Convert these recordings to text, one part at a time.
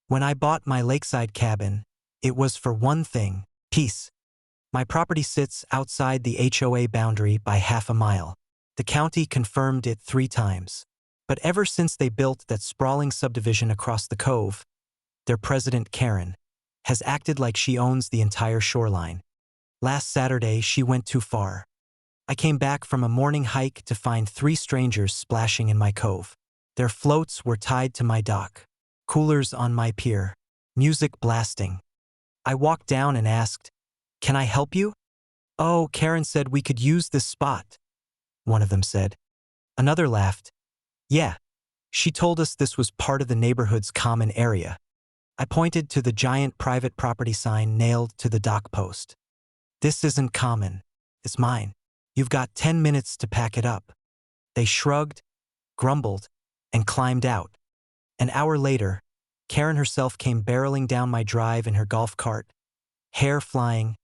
When I bought my lakeside cabin, it was for one thing: peace. My property sits outside the HOA boundary by half a mile. The county confirmed it 3 times. But ever since they built that sprawling subdivision across the cove, their president, Karen, has acted like she owns the entire shoreline. Last Saturday, she went too far. I came back from a morning hike to find 3 strangers splashing in my cove. Their floats were tied to my dock, coolers on my pier, music blasting. I walked down and asked, "Can I help you?" "Oh, Karen said we could use this spot," one of them said. Another laughed. "Yeah, she told us this was part of the neighborhood's common area." I pointed to the giant private property sign nailed to the dock post. "This isn't common. It's mine. You've got 10 minutes to pack it up." They shrugged, grumbled, and climbed out. An hour later, Karen herself came barreling down my drive in her golf cart, hair flying,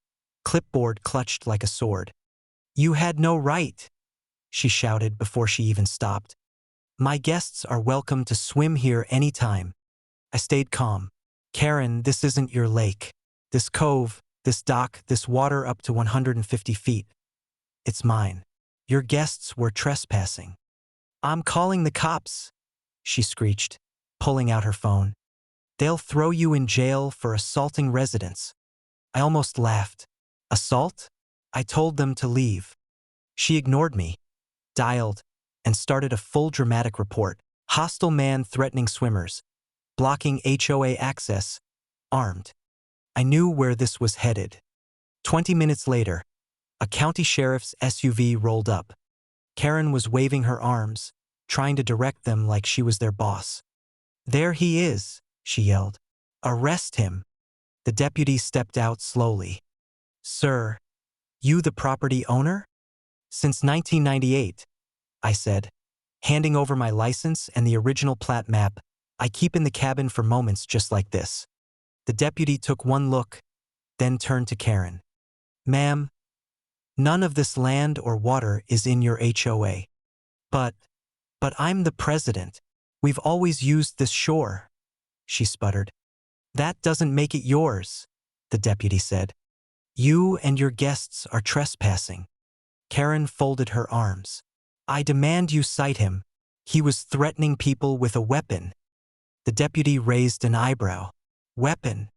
clipboard clutched like a sword. "You had no right," she shouted before she even stopped. "My guests are welcome to swim here anytime." I stayed calm. "Karen, this isn't your lake. This cove, this dock, this water up to 150 feet. It's mine. Your guests were trespassing." "I'm calling the cops," she screeched, pulling out her phone. "They'll throw you in jail for assaulting residents." I almost laughed. Assault? I told them to leave. She ignored me, dialed, and started a full dramatic report. Hostile man threatening swimmers, blocking HOA access, armed. I knew where this was headed. 20 minutes later, a county sheriff's SUV rolled up. Karen was waving her arms, trying to direct them like she was their boss. "There he is," she yelled. "Arrest him." The deputy stepped out slowly. "Sir, you the property owner?" "Since 1998, I said, handing over my license and the original plat map I keep in the cabin for moments just like this. The deputy took one look, then turned to Karen. "Ma'am, none of this land or water is in your HOA. But I'm the president. We've always used this shore," she sputtered. "That doesn't make it yours," the deputy said. "You and your guests are trespassing." Karen folded her arms. "I demand you cite him. He was threatening people with a weapon." The deputy raised an eyebrow. "Weapon?"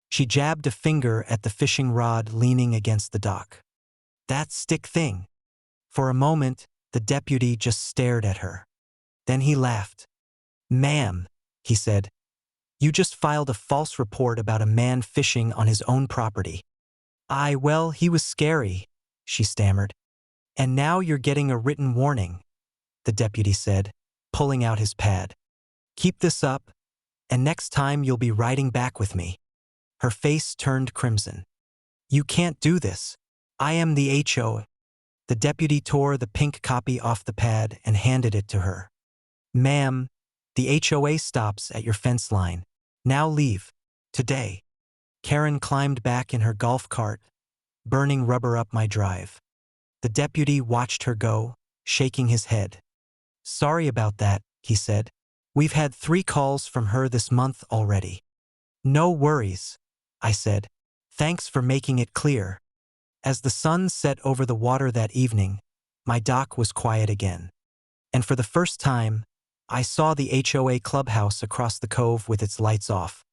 She jabbed a finger at the fishing rod leaning against the dock. "That stick thing." For a moment, the deputy just stared at her. Then he laughed. "Ma'am," he said, "you just filed a false report about a man fishing on his own property." Well, he was scary," she stammered. "And now you're getting a written warning," the deputy said, pulling out his pad. "Keep this up, and next time you'll be riding back with me." Her face turned crimson. "You can't do this. I am the HOA." The deputy tore the pink copy off the pad and handed it to her. "Ma'am, the HOA stops at your fence line. Now leave. Today." Karen climbed back in her golf cart, burning rubber up my drive. The deputy watched her go, shaking his head. "Sorry about that," he said. "We've had 3 calls from her this month already." "No worries," I said. "Thanks for making it clear." As the sun set over the water that evening, my dock was quiet again. And for the first time, I saw the HOA clubhouse across the cove with its lights off.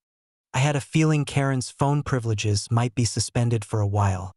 I had a feeling Karen's phone privileges might be suspended for a while.